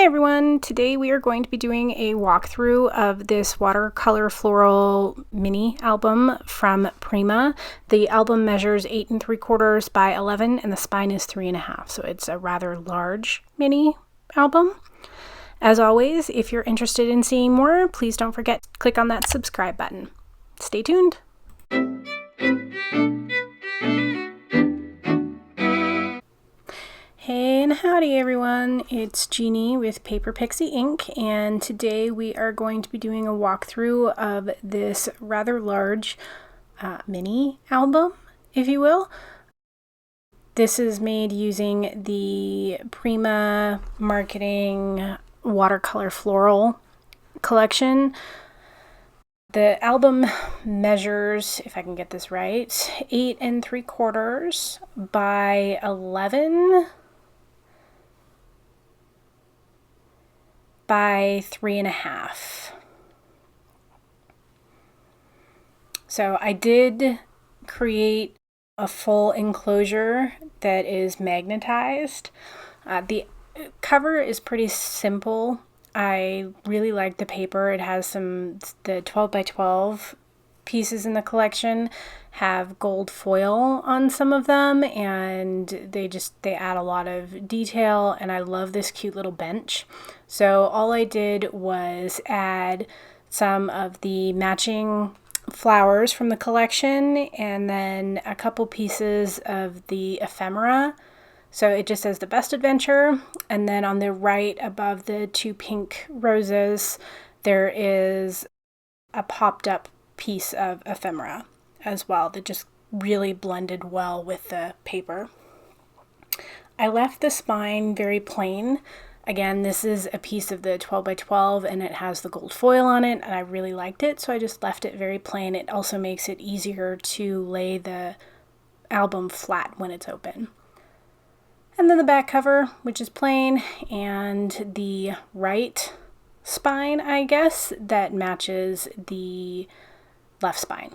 Hey everyone, today we are going to be doing a walkthrough of this Watercolor Floral mini album from Prima. The album measures 8 3/4 by 11 and the spine is 3.5, so it's a rather large mini album. As always, if you're interested in seeing more, please don't forget to click on that subscribe button. Stay tuned! Hey and howdy everyone, it's Jeannie with Paper Pixie Ink, and today we are going to be doing a walkthrough of this rather large mini album, if you will. This is made using the Prima Marketing Watercolor Floral collection. The album measures, if I can get this right, 8 3/4 by 11 by 3.5. So I did create a full enclosure that is magnetized. The cover is pretty simple. I really like the paper. It has the 12 by 12 pieces in the collection have gold foil on some of them, and they add a lot of detail, and I love this cute little bench. So all I did was add some of the matching flowers from the collection and then a couple pieces of the ephemera. So it just says the best adventure, and then on the right above the 2 pink roses there is a popped up piece of ephemera as well that just really blended well with the paper. I left the spine very plain. Again, this is a piece of the 12 by 12 and it has the gold foil on it, and I really liked it, so I just left it very plain. It also makes it easier to lay the album flat when it's open. And then the back cover, which is plain, and the right spine, I guess, that matches the left spine.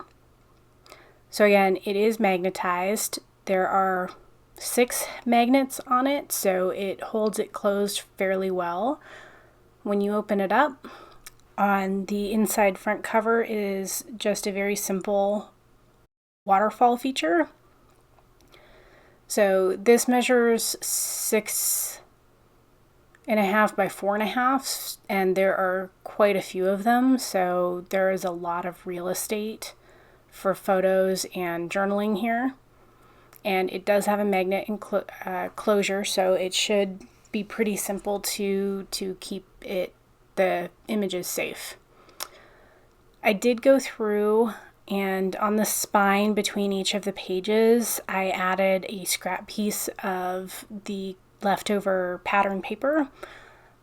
So again, it is magnetized. There are 6 magnets on it, so it holds it closed fairly well. When you open it up, on the inside front cover is just a very simple waterfall feature. So this measures 6.5 by 4.5, and there are quite a few of them, so there is a lot of real estate for photos and journaling here. And it does have a magnet closure, so it should be pretty simple to keep the images safe. I did go through, and on the spine between each of the pages I added a scrap piece of the leftover pattern paper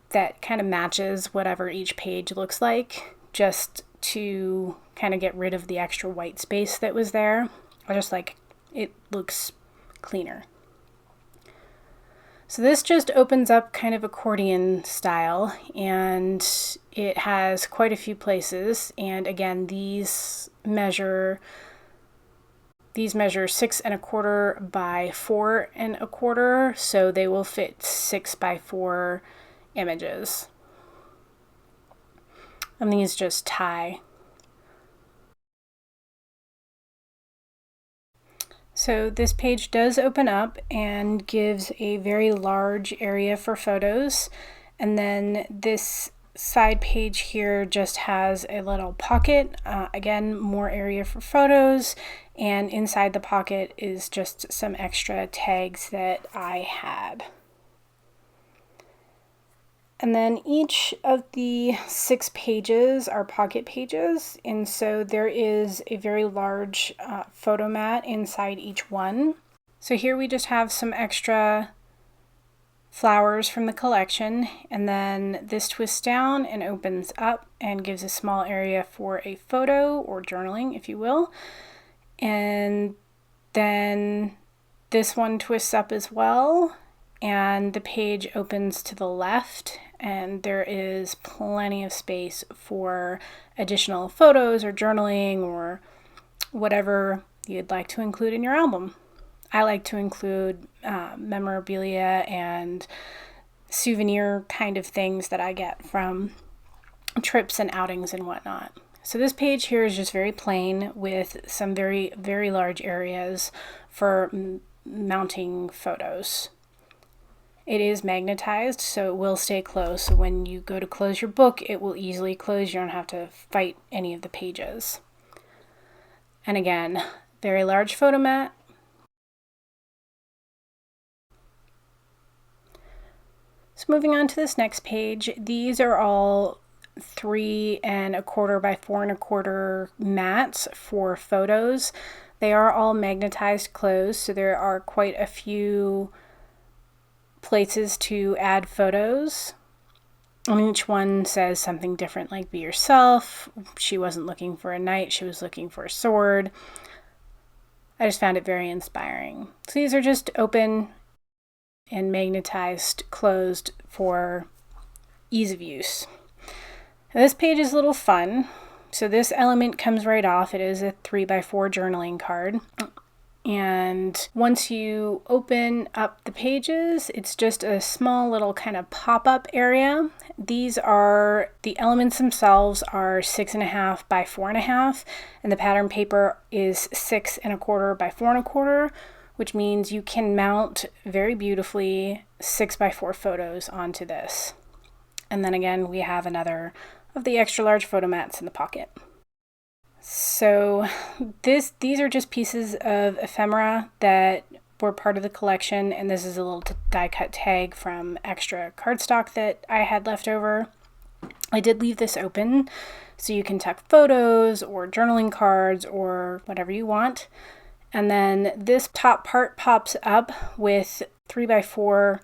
that kind of matches whatever each page looks like, just to kind of get rid of the extra white space that was there. I just like it looks cleaner. So this just opens up kind of accordion style, and it has quite a few places, and again these measure 6 1/4 by 4 1/4, so they will fit 6 by 4 images. And these just tie. So this page does open up and gives a very large area for photos, and then this side page here just has a little pocket, again more area for photos, and inside the pocket is just some extra tags that I had. And then each of the 6 pages are pocket pages, and so there is a very large photo mat inside each one. So here we just have some extra flowers from the collection, and then this twists down and opens up and gives a small area for a photo or journaling, if you will. And then this one twists up as well, and the page opens to the left, and there is plenty of space for additional photos or journaling or whatever you'd like to include in your album. I like to include memorabilia and souvenir kind of things that I get from trips and outings and whatnot. So this page here is just very plain with some very, very large areas for mounting photos. It is magnetized, so it will stay closed. So when you go to close your book, it will easily close. You don't have to fight any of the pages. And again, very large photo mat. So moving on to this next page, these are all 3 1/4 by 4 1/4 mats for photos. They are all magnetized closed, so there are quite a few places to add photos. And each one says something different, like be yourself. She wasn't looking for a knight, she was looking for a sword. I just found it very inspiring. So these are just open and magnetized closed for ease of use. Now this page is a little fun. So this element comes right off. It is a 3 by 4 journaling card. And once you open up the pages, it's just a small little kind of pop-up area. These are, the elements themselves are 6 1/2 by 4 1/2, and the pattern paper is 6 1/4 by 4 1/4, which means you can mount very beautifully 6 by 4 photos onto this. And then again, we have another of the extra large photo mats in the pocket. So these are just pieces of ephemera that were part of the collection, and this is a little die cut tag from extra cardstock that I had left over. I did leave this open so you can tuck photos or journaling cards or whatever you want. And then this top part pops up with 3 by 4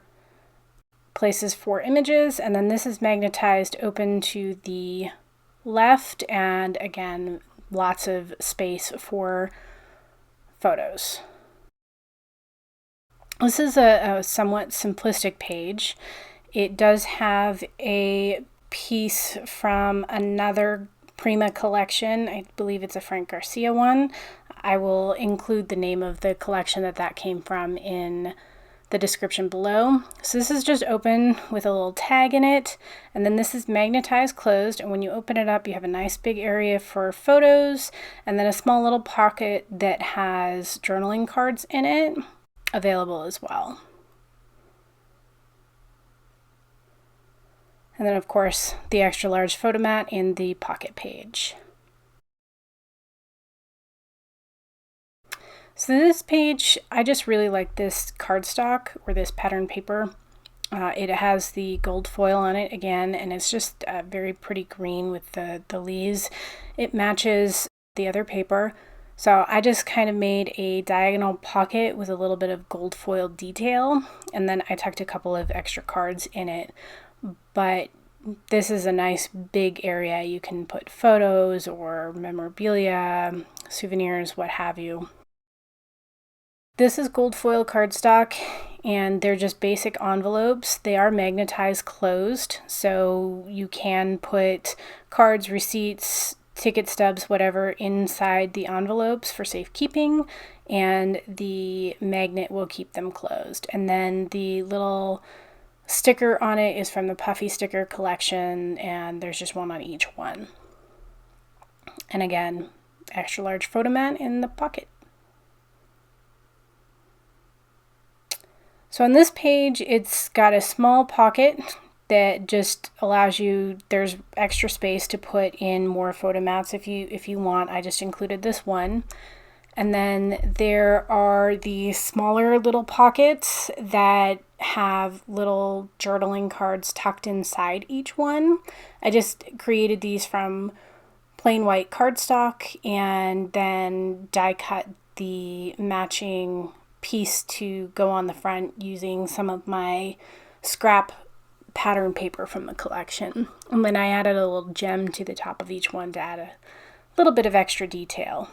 places for images, and then this is magnetized open to the left, and again, lots of space for photos. This is a somewhat simplistic page. It does have a piece from another Prima collection. I believe it's a Frank Garcia one. I will include the name of the collection that came from in the description below. So this is just open with a little tag in it, and then this is magnetized closed, and when you open it up you have a nice big area for photos, and then a small little pocket that has journaling cards in it available as well. And then of course the extra large photo mat in the pocket page. So this page, I just really like this cardstock or this pattern paper. It has the gold foil on it again, and it's just very pretty green with the leaves. It matches the other paper. So I just kind of made a diagonal pocket with a little bit of gold foil detail, and then I tucked a couple of extra cards in it. But this is a nice big area. You can put photos or memorabilia, souvenirs, what have you. This is gold foil cardstock, and they're just basic envelopes. They are magnetized closed, so you can put cards, receipts, ticket stubs, whatever, inside the envelopes for safekeeping, and the magnet will keep them closed. And then the little sticker on it is from the Puffy sticker collection, and there's just one on each one. And again, extra large photo mat in the pocket. So on this page, it's got a small pocket that just allows you, there's extra space to put in more photo mats if you want. I just included this one. And then there are the smaller little pockets that have little journaling cards tucked inside each one. I just created these from plain white cardstock and then die cut the matching piece to go on the front using some of my scrap pattern paper from the collection. And then I added a little gem to the top of each one to add a little bit of extra detail.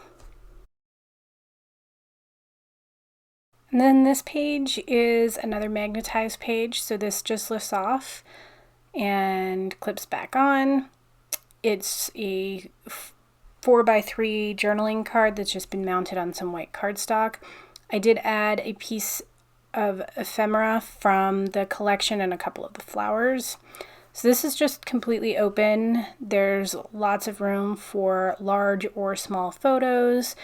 And then this page is another magnetized page, so this just lifts off and clips back on. It's a 4x3 journaling card that's just been mounted on some white cardstock. I did add a piece of ephemera from the collection and a couple of the flowers. So this is just completely open. There's lots of room for large or small photos,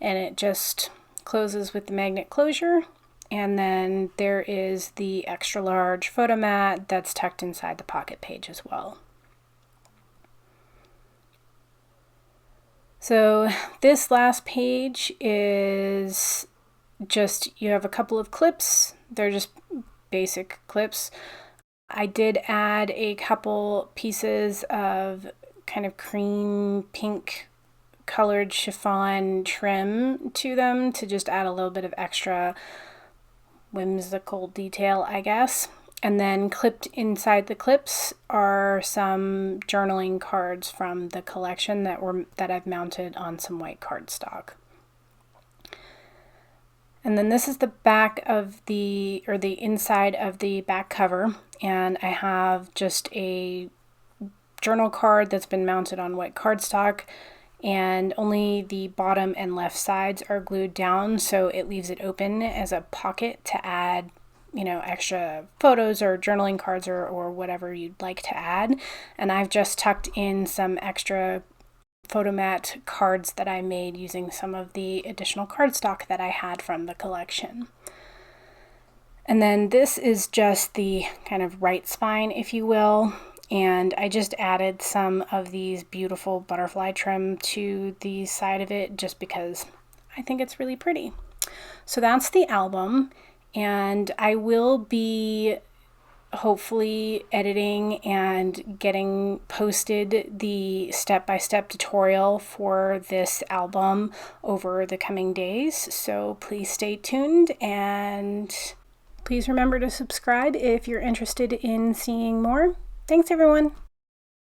and it just closes with the magnet closure. And then there is the extra large photo mat that's tucked inside the pocket page as well. So this last page is just, you have a couple of clips. They're just basic clips. I did add a couple pieces of kind of cream pink colored chiffon trim to them to just add a little bit of extra whimsical detail, I guess. And then clipped inside the clips are some journaling cards from the collection that I've mounted on some white cardstock. And then this is the back of the inside of the back cover, and I have just a journal card that's been mounted on white cardstock, and only the bottom and left sides are glued down, so it leaves it open as a pocket to add, you know, extra photos or journaling cards or whatever you'd like to add. And I've just tucked in some extra photomat cards that I made using some of the additional cardstock that I had from the collection. And then this is just the kind of right spine, if you will, and I just added some of these beautiful butterfly trim to the side of it just because I think it's really pretty. So that's the album, and I will be hopefully editing and getting posted the step-by-step tutorial for this album over the coming days, so please stay tuned, and please remember to subscribe if you're interested in seeing more. Thanks everyone!